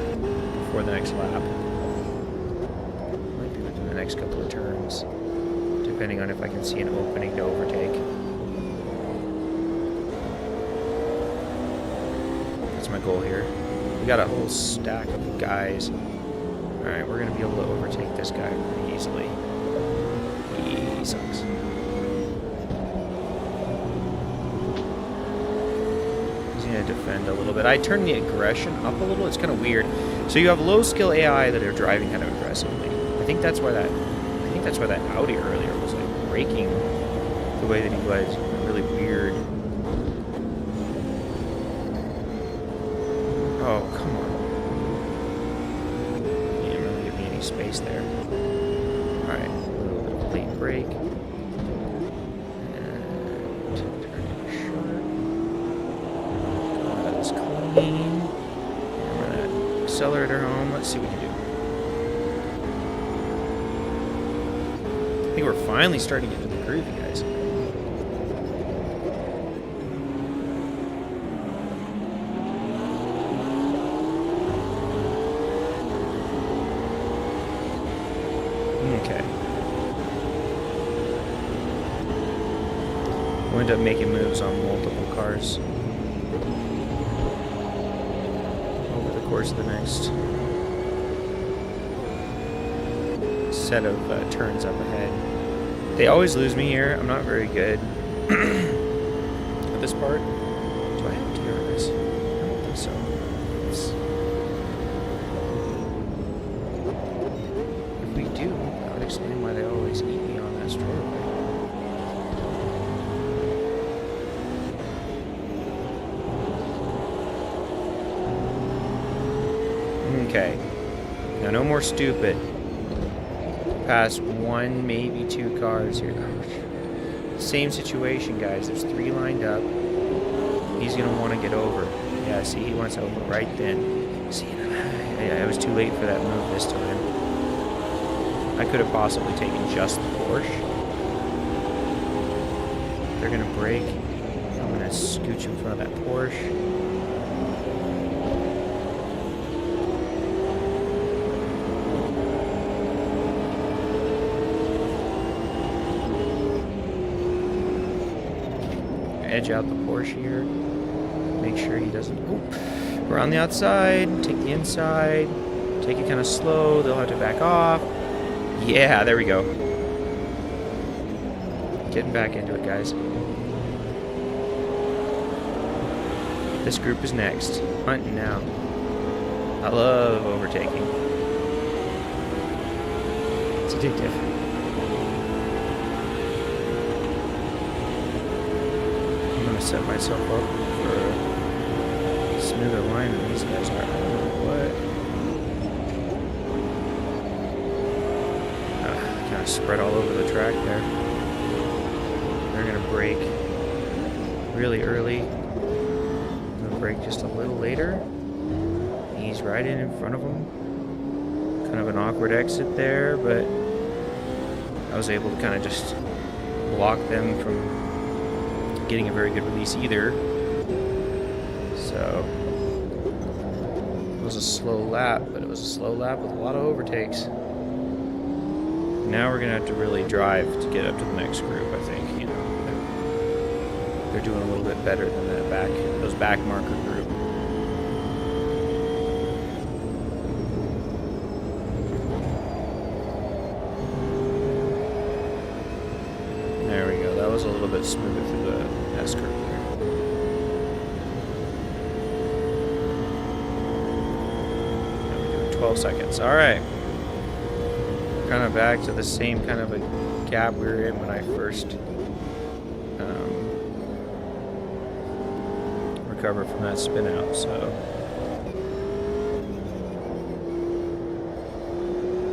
the next lap. Might be within the next couple of turns, depending on if I can see an opening to overtake. That's my goal here. We got a whole stack of guys. Alright, we're going to be able to overtake this guy pretty easily. He sucks. He's going to defend a little bit. I turned the aggression up a little. It's kind of weird. So you have low skill AI that are driving kind of aggressively. I think that's why that Audi earlier was like braking the way that he was. Really weird. Oh, come on. He didn't really give me any space there. Alright, a little bit of late brake. And turn it short. That is clean. And we're gonna accelerate her home. Let's see what we can do. I think we're finally starting to get into the groove, you guys. Okay. We'll end up making moves on multiple cars over the course of the next set of turns up ahead. They always lose me here. I'm not very good at this part. Do I have DRS? I don't think so. If we do, that would explain why they always eat me on that straightaway. Okay. Now, no more stupid. Past one, maybe two cars here. Same situation, guys. There's 3 lined up. He's going to want to get over. Yeah, see, he wants over right then. See, I was too late for that move this time. I could have possibly taken just the Porsche. They're going to brake. I'm going to scooch in front of that Porsche. Edge out the Porsche here. Make sure he doesn't... Oh, we're on the outside. Take the inside. Take it kind of slow. They'll have to back off. Yeah, there we go. Getting back into it, guys. This group is next. Hunting now. I love overtaking. It's addictive. Set myself up for a smoother line than these guys are. I don't know what. Kind of spread all over the track there. They're going to brake really early. I'm going to brake just a little later. He's right in front of them. Kind of an awkward exit there, but I was able to kind of just block them from getting a very good release either. So it was a slow lap, but it was a slow lap with a lot of overtakes. Now we're gonna have to really drive to get up to the next group. I think they're doing a little bit better than those back marker group. There we go. That was a little bit smoother through the S curve there. 12 seconds. All right. Kind of back to the same kind of a gap we were in when I first recovered from that spin out. So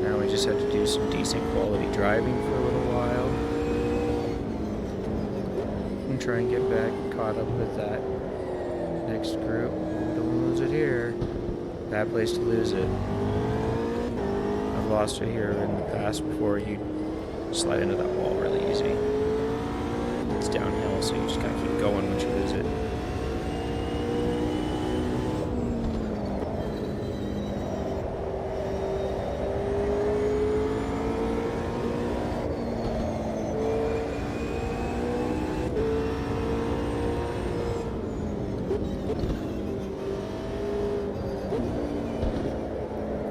now we just have to do some decent quality driving for a little while and try and get back caught up with that next group. Don't lose it here. Bad place to lose it. I've lost it here in the past before. You slide into that wall really easy. It's downhill, so you just kind of keep going once you lose it.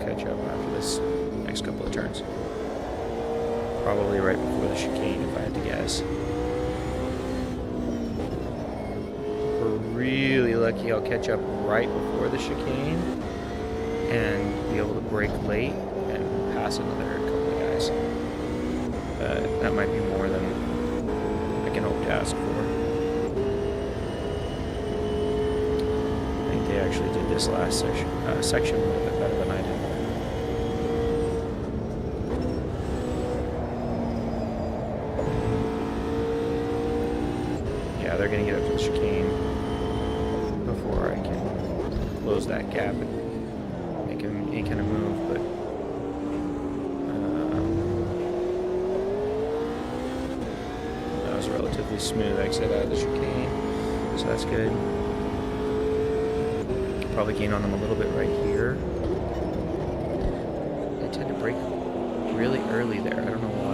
Catch up after this next couple of turns. Probably right before the chicane, if I had to guess. If we're really lucky, I'll catch up right before the chicane and be able to brake late and pass another couple of guys. That might be more than I can hope to ask for. I think they actually did this last section a little bit better than I did. They're going to get up to the chicane before I can close that gap and make any kind of move, but that was relatively smooth exit out of the chicane, so that's good. Probably gain on them a little bit right here. They tend to brake really early there, I don't know why.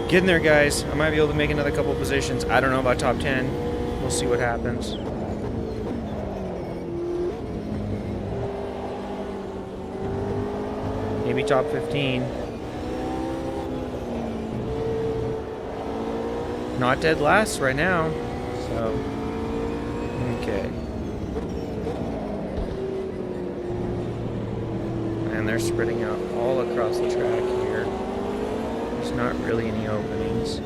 Getting there, guys. I might be able to make another couple positions. I don't know about top 10. We'll see what happens. Maybe top 15. Not dead last right now. So, okay. And they're spreading out all across the track here. There's not really any openings.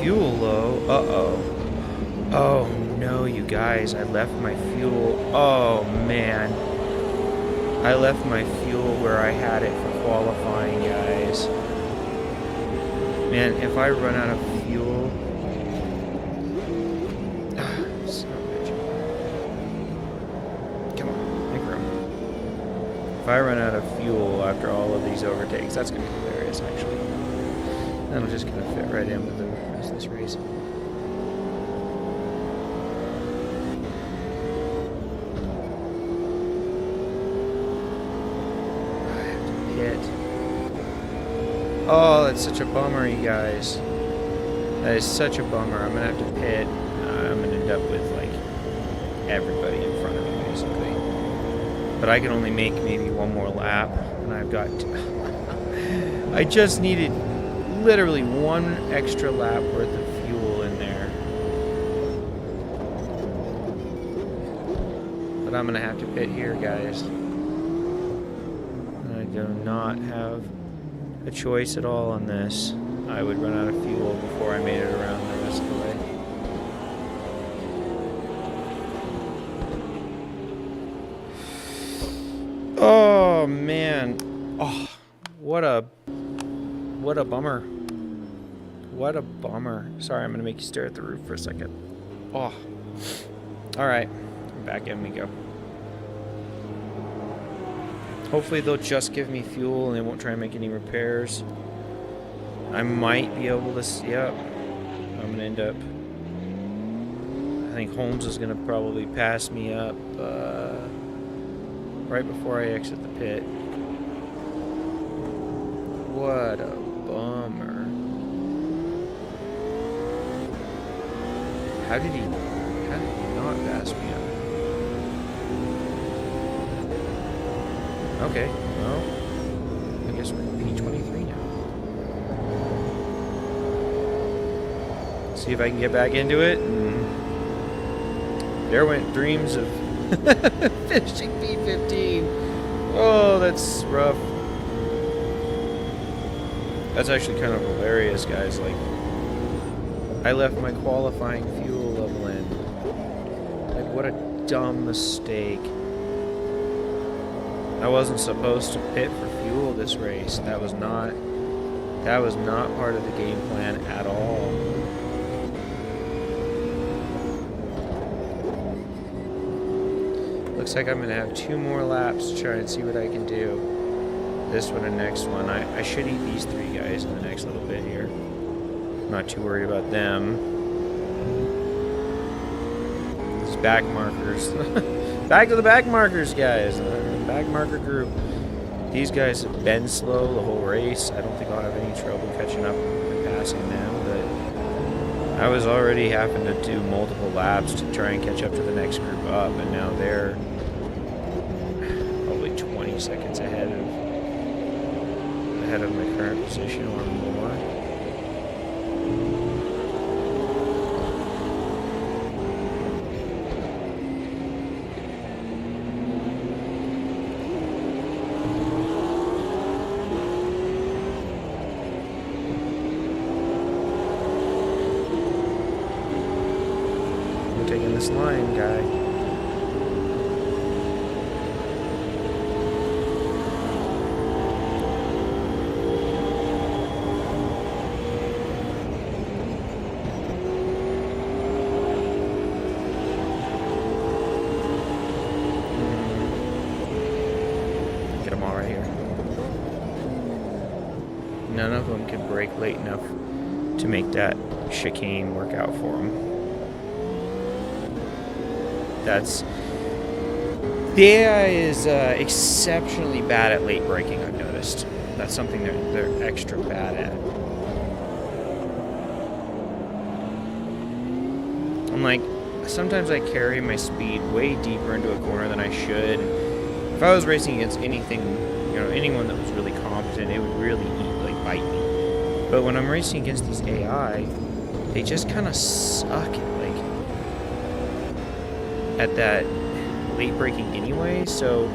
Fuel low. Uh-oh. Oh, no, you guys. I left my fuel. Oh, man. I left my fuel where I had it for qualifying, guys. Man, if I run out of fuel... If I run out of fuel after all of these overtakes, that's going to be hilarious, actually. That'll just kind of fit right in with the rest of this race. I have to pit. Oh, that's such a bummer, you guys. That is such a bummer. I'm going to have to pit. I'm going to end up with, like, everybody in front of me, basically. But I can only make maybe one more lap, and I've got I just needed literally one extra lap worth of fuel in there. But I'm gonna have to pit here, guys. I do not have a choice at all on this. I would run out of fuel before I made it around the rest of the way. Oh, Oh man. Oh, what a bummer. What a bummer. Sorry, I'm gonna make you stare at the roof for a second. Oh. All right, back in we go. Hopefully they'll just give me fuel and they won't try and make any repairs. I might be able to. Yep. I'm gonna end up. I think Holmes is gonna probably pass me up right before I exit the pit. What a bummer. How did he not pass me up? Okay, well, I guess we're P23 now. See if I can get back into it. And there went dreams of finishing P15. Oh, that's rough. That's actually kind of hilarious, guys. Like, I left my qualifying fuel level in. Like, what a dumb mistake. I wasn't supposed to pit for fuel this race. That was not part of the game plan at all. Looks like I'm gonna have 2 more laps to try and see what I can do. This one and next one. I should eat these 3 guys in the next little bit here. I'm not too worried about them. These back markers. Back to the back markers, guys. Back marker group. These guys have been slow the whole race. I don't think I'll have any trouble catching up and passing them, but I was already having to do multiple laps to try and catch up to the next group up, and now they're probably 20 seconds ahead of my current position or more. I'm taking this line, guy. None of them could brake late enough to make that chicane work out for them. The AI is exceptionally bad at late braking, I've noticed. That's something they're extra bad at. I'm like, sometimes I carry my speed way deeper into a corner than I should. If I was racing against anything, anyone that was really competent, it would really bite me. But when I'm racing against these AI, they just kind of suck at that late braking anyway, so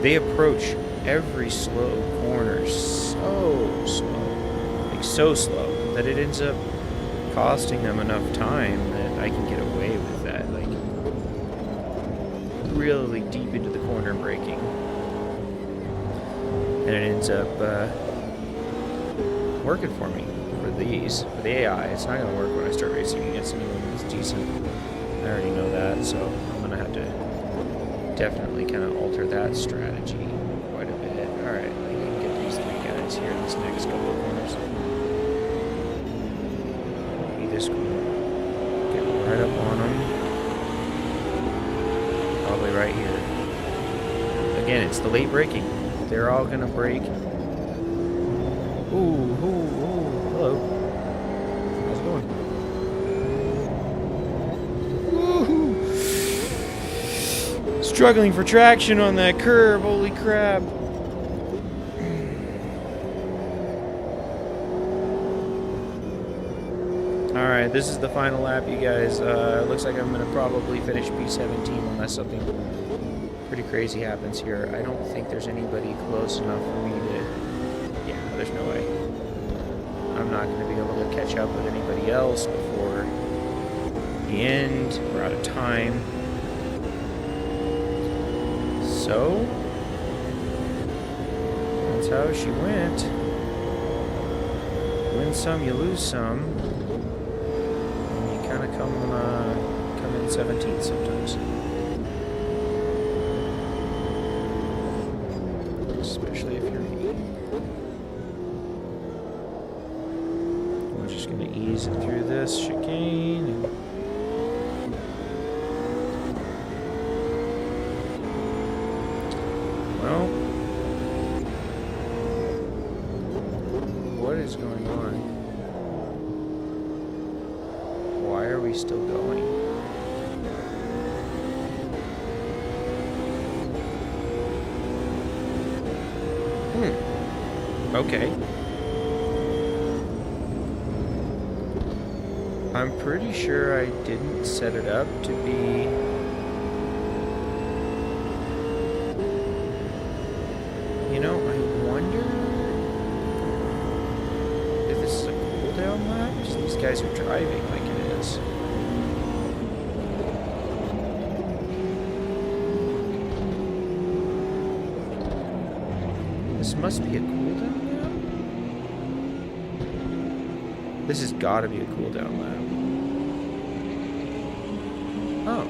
they approach every slow corner so slow that it ends up costing them enough time that I can get away with that, really deep into the corner braking. And it ends up working for me for the AI. It's not going to work when I start racing against anyone that's decent. I already know that, so I'm going to have to definitely kind of alter that strategy quite a bit. Alright, I can get these 3 guys here in this next couple of corners. Be this cool. Get right up on them. Probably right here. Again, it's the late braking. They're all going to brake. Ooh, hello. How's it going? Woohoo! Struggling for traction on that curve, holy crap. Alright, this is the final lap, you guys. Looks like I'm going to probably finish P17 unless something pretty crazy happens here. I don't think there's anybody close enough for me to... Yeah, there's no way. I'm not going to be able to catch up with anybody else before the end. We're out of time. So, That's how she went. Win some, you lose some. And you kind of come in 17th sometimes. Especially if you're me. We're just going to ease it through this chicane. And well, what is going on? Why are we still going? Okay. I'm pretty sure I didn't set it up to be... You know, I wonder if this is a cooldown lap? Just these guys are driving like it is. This must be a cooldown lap? This has got to be a cooldown lap. Oh.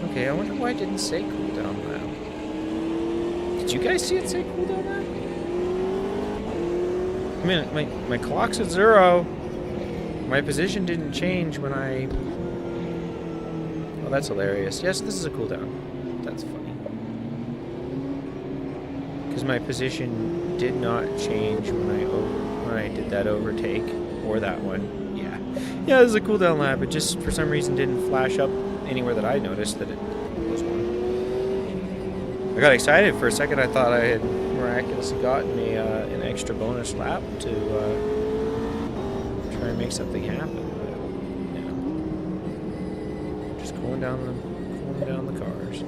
Okay, I wonder why it didn't say cooldown lap. Did you guys see it say cooldown lap? I mean, my clock's at 0. My position didn't change when I... Oh, that's hilarious. Yes, this is a cooldown. That's funny. Because my position did not change when I did that overtake or that one. Yeah, this is a cooldown lap. It just for some reason didn't flash up anywhere that I noticed that it was one. I got excited for a second. I thought I had miraculously gotten an extra bonus lap to try and make something happen. But yeah, just cooling down the cars.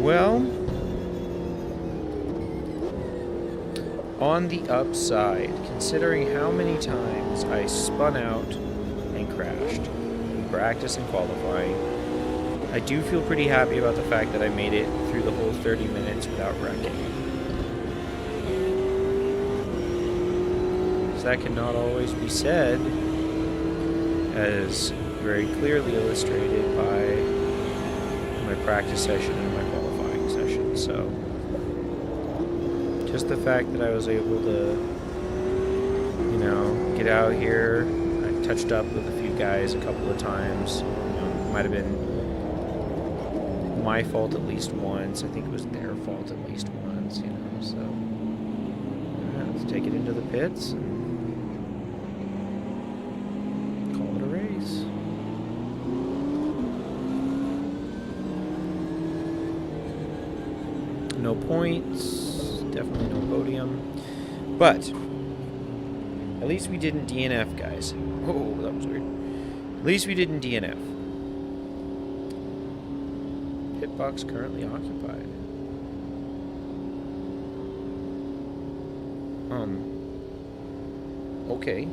Well, on the upside, considering how many times I spun out and crashed in practice and qualifying, I do feel pretty happy about the fact that I made it through the whole 30 minutes without wrecking. So that cannot always be said, as very clearly illustrated by my practice session and my qualifying session. So just the fact that I was able to, you know, get out here. I touched up with a few guys a couple of times. You know, might have been my fault at least once. I think it was their fault at least once, you know. So yeah, let's take it into the pits and call it a race. No points, definitely no podium, but at least we didn't DNF, guys. Oh, that was weird. At least we didn't DNF. Pit box currently occupied. Okay.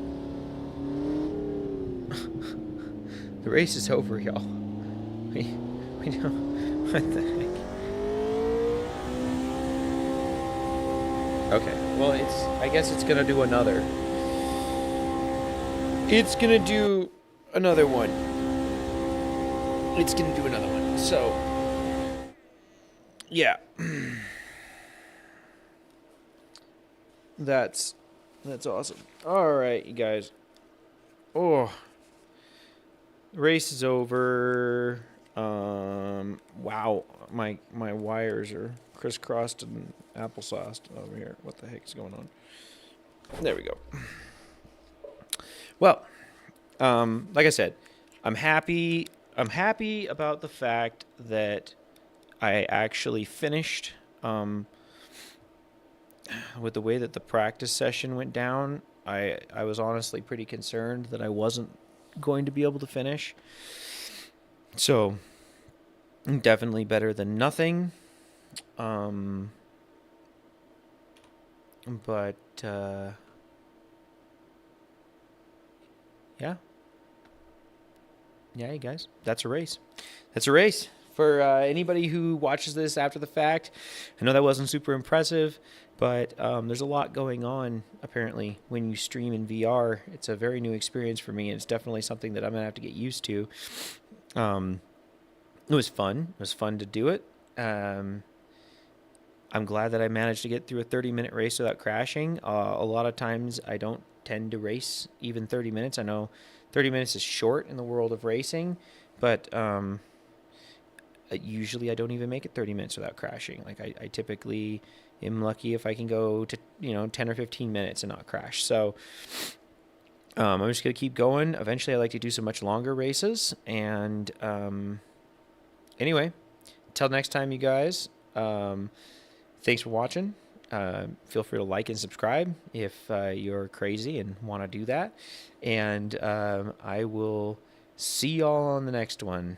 The race is over, y'all. We don't... What the heck? Okay, well, I guess it's gonna do another. It's gonna do another one. It's gonna do another one. So, yeah. That's awesome. All right, you guys. Oh, the race is over. Wow, my wires are crisscrossed and applesauced over here. What the heck is going on? There we go. Well, like I said, I'm happy about the fact that I actually finished with the way that the practice session went down. I was honestly pretty concerned that I wasn't going to be able to finish. So definitely better than nothing. But yeah, yeah, you guys, that's a race. That's a race. For anybody who watches this after the fact, I know that wasn't super impressive, but there's a lot going on apparently when you stream in VR. It's a very new experience for me, and it's definitely something that I'm gonna have to get used to. It was fun. It was fun to do it. I'm glad that I managed to get through a 30-minute race without crashing. A lot of times I don't tend to race even 30 minutes. I know 30 minutes is short in the world of racing, but usually I don't even make it 30 minutes without crashing. Like I typically am lucky if I can go to 10 or 15 minutes and not crash. So I'm just gonna keep going. Eventually, I like to do some much longer races. And anyway, until next time, you guys. Thanks for watching. Feel free to like and subscribe if you're crazy and want to do that. And I will see y'all on the next one.